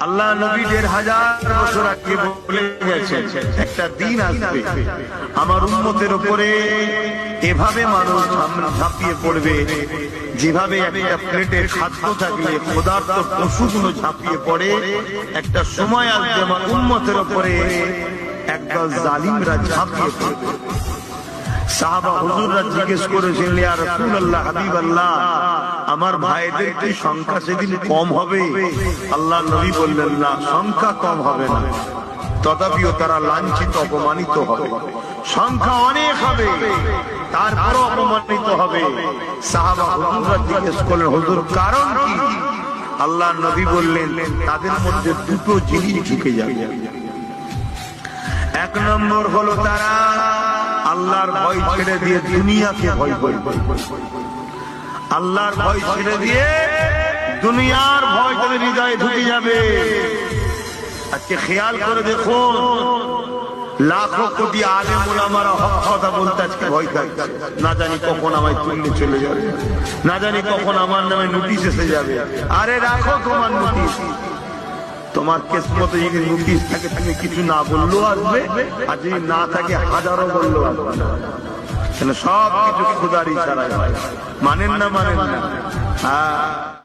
আল্লাহ নবী ১,৫০০ বছর আগে বলে গেছেন একটা দিন আসবে আমার উম্মতের উপরে এভাবে মানুষ ঝাঁপিয়ে পড়বে যেভাবে একটা প্লেটের খাদ্য থাকলে ক্ষুধার্ত পশুগুলো ঝাঁপিয়ে পড়ে। একটা সময় আসবে আমার উম্মতের উপরে একদল জালিমরা ঝাঁপিয়ে পড়বে। সাহাবা হুজুররা জিজ্ঞেস করেছিলেন, ইয়া রাসূলুল্লাহ, হাবিবাল্লাহ, আমার ভাইদের কি সংখ্যা সেদিন কম হবে? আল্লাহ নবী বললেন, না, সংখ্যা কম হবে না, তথাপিও তারা লাঞ্ছিত অপমানিত হবে। সংখ্যা অনেক হবে, তারপরও অপমানিত হবে। সাহাবা হুজুররা জিজ্ঞেস করলেন, হুজুর কারণ কি? আল্লাহ নবী বললেন, তাদের মধ্যে দুটো জিনিস ঢুকে যাবে। এক নম্বর হলো তারা আল্লাহর ভয় ছেড়ে দিয়ে দুনিয়াকে ভয় করবে। আল্লাহর ভয় ছেড়ে দিয়ে দুনিয়ার ভয় করে হৃদয়ে ঢুকে যাবে। আজকে খেয়াল করে দেখুন, লাখো কোটি আলেম ওলামারা হক কথা বলতে আজকে ভয় খাচ্ছে। না জানি কখন আমায় তুললে চলে যাবে, না জানি কখন আমার নামে নোটিশ এসে যাবে। আরে রাখো তোমার নোটিশ, তোমার কিসমতে যদি নোটিশ থাকে তুমি কিছু না বললেও আসবে, আর যদি না থাকে হাজারো বললেও আসবে না। সব কিছু খোদার ইশারায় হয়। মানেন না? হ্যাঁ।